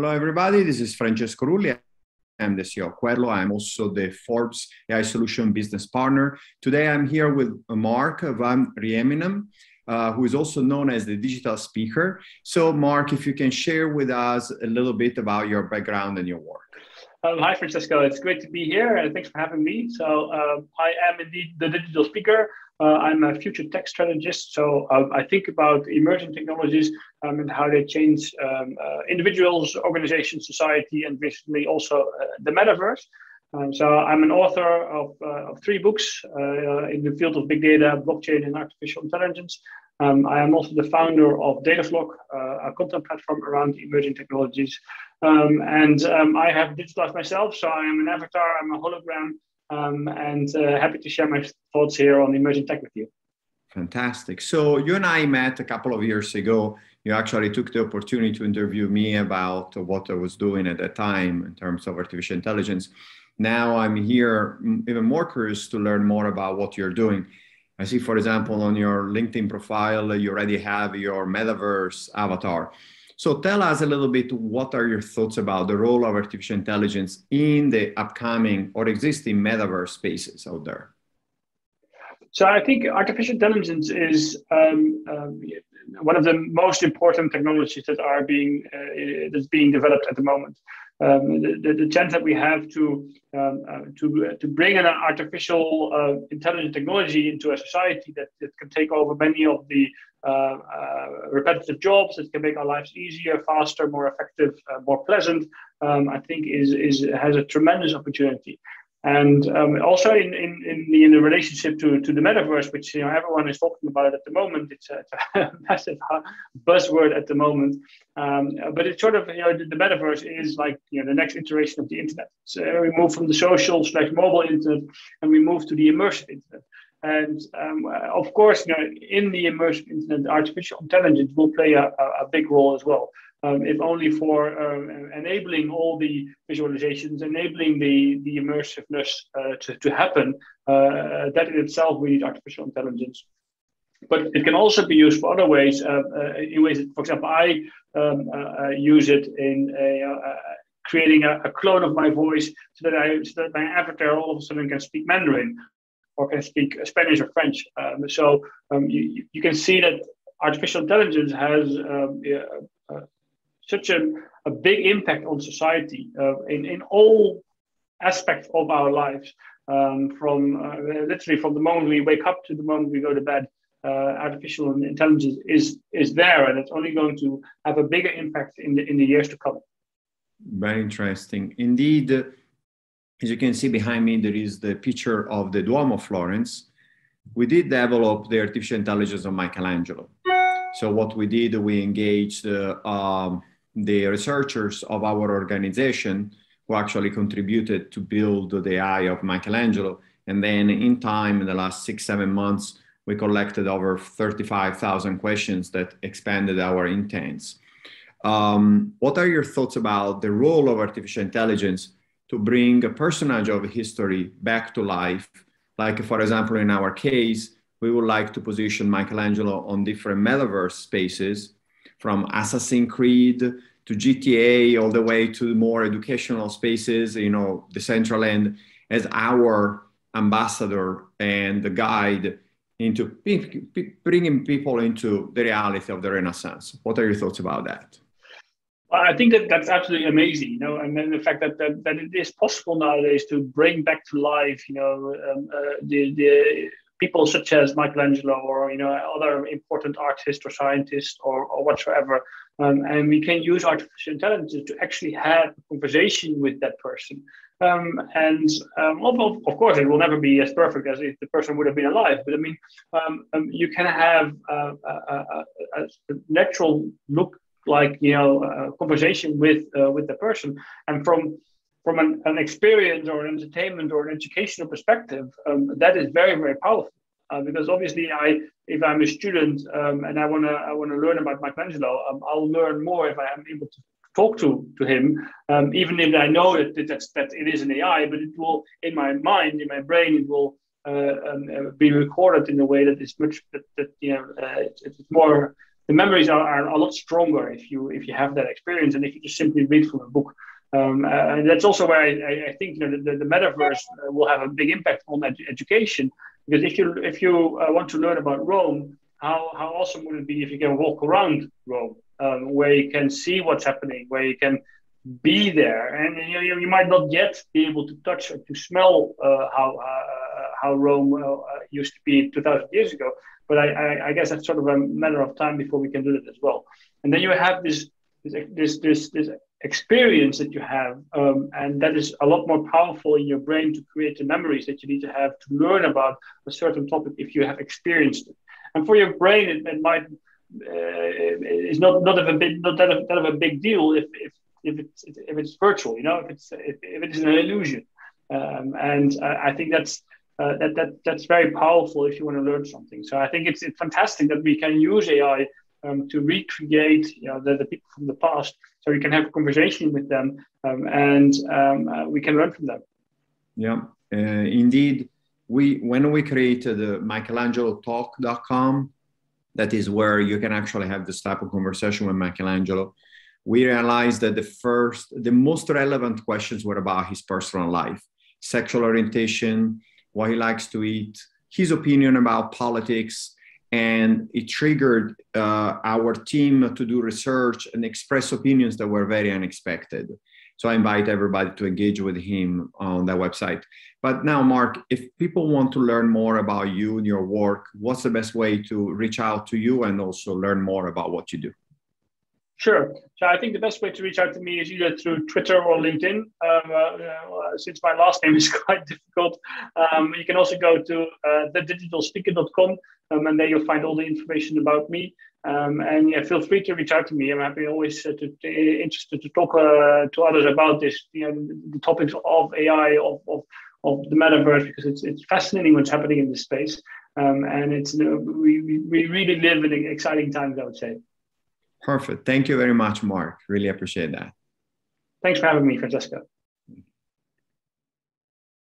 Hello, everybody. This is Francesco Rulli. I'm the CEO of Quello. I'm also the Forbes AI Solution Business Partner. Today, I'm here with Mark van Rijmenam, who is also known as the digital speaker. So, Mark, if you can share with us a little bit about your background and your work. Hi, Francesco. It's great to be here, and thanks for having me. So I am indeed the digital speaker. I'm a future tech strategist. So I think about emerging technologies and how they change individuals, organizations, society, and basically also the metaverse. So I'm an author of 3 books in the field of big data, blockchain, and artificial intelligence. I am also the founder of Dataflock, a content platform around emerging technologies. I have digitalized myself, so I am an avatar, I'm a hologram, and happy to share my thoughts here on emerging tech with you. Fantastic. So you and I met a couple of years ago. You actually took the opportunity to interview me about what I was doing at that time in terms of artificial intelligence. Now I'm here even more curious to learn more about what you're doing. I see, for example, on your LinkedIn profile, you already have your Metaverse avatar. So tell us a little bit, what are your thoughts about the role of artificial intelligence in the upcoming or existing Metaverse spaces out there? So I think artificial intelligence is one of the most important technologies that are that's being developed at the moment. The chance that we have to bring an artificial intelligent technology into a society that can take over many of the repetitive jobs, that can make our lives easier, faster, more effective, more pleasant, I think has a tremendous opportunity. And also in the relationship to the metaverse, which everyone is talking about at the moment, it's a massive buzzword at the moment. But it's sort of the metaverse is like the next iteration of the internet. So we move from the social/mobile internet, and we move to the immersive internet. And of course, in the immersive internet, artificial intelligence will play a big role as well. If only for enabling all the visualizations, enabling the immersiveness to happen. That in itself, we need artificial intelligence. But it can also be used for other ways. In ways, for example, I use it in creating a clone of my voice so that my avatar all of a sudden can speak Mandarin or can speak Spanish or French. So you can see that artificial intelligence has such a big impact on society in all aspects of our lives, from literally from the moment we wake up to the moment we go to bed. Artificial intelligence is there, and it's only going to have a bigger impact in the years to come. Very interesting. Indeed, as you can see behind me, there is the picture of the Duomo of Florence. We did develop the artificial intelligence of Michelangelo. So what we did, we engaged the researchers of our organization who actually contributed to build the eye of Michelangelo. And then in time, in the last 6-7 months, we collected over 35,000 questions that expanded our intents. What are your thoughts about the role of artificial intelligence to bring a personage of history back to life? Like, for example, in our case, we would like to position Michelangelo on different metaverse spaces, from Assassin's Creed to GTA, all the way to more educational spaces, the central end, as our ambassador and the guide into bringing people into the reality of the Renaissance. What are your thoughts about that? I think that's absolutely amazing, and then the fact that it is possible nowadays to bring back to life, the people such as Michelangelo or other important artists or scientists or whatsoever, and we can use artificial intelligence to actually have a conversation with that person. Of course, it will never be as perfect as if the person would have been alive. But I mean, you can have a natural look like a conversation with the person, and from an experience or an entertainment or an educational perspective, that is very, very powerful. Because obviously, if I'm a student and I wanna learn about Michelangelo, I'll learn more if I am able to talk to him, even if I know that it is an AI. But it will, in my mind, in my brain, it will be recorded in a way that is much it's more the memories are a lot stronger if you have that experience and if you just simply read from a book. And that's also where I think the metaverse will have a big impact on education, because if you want to learn about Rome, how awesome would it be if you can walk around Rome, where you can see what's happening, where you can be there, and you might not yet be able to touch or to smell how Rome used to be 2,000 years ago. But I guess that's sort of a matter of time before we can do that as well. And then you have this experience that you have, and that is a lot more powerful in your brain to create the memories that you need to have to learn about a certain topic if you have experienced it. And for your brain, it might is not that of a big deal if it's virtual, if it is an illusion. And I think that's very powerful if you want to learn something. So I think it's fantastic that we can use AI to recreate the people from the past, so we can have a conversation with them, and we can learn from them. Yeah, indeed. When we created the michelangelotalkcom, that is where you can actually have this type of conversation with Michelangelo, we realized that the most relevant questions were about his personal life, sexual orientation, what he likes to eat, his opinion about politics, and it triggered our team to do research and express opinions that were very unexpected. So I invite everybody to engage with him on that website. But now, Mark, if people want to learn more about you and your work, what's the best way to reach out to you and also learn more about what you do? Sure. So I think the best way to reach out to me is either through Twitter or LinkedIn. Since my last name is quite difficult, you can also go to thedigitalspeaker.com, and there you'll find all the information about me. And yeah, feel free to reach out to me. I'm happy always interested to talk to others about this, the topics of AI, of the metaverse, because it's fascinating what's happening in this space, and it's we really live in exciting times, I would say. Perfect. Thank you very much, Mark. Really appreciate that. Thanks for having me, Francesca.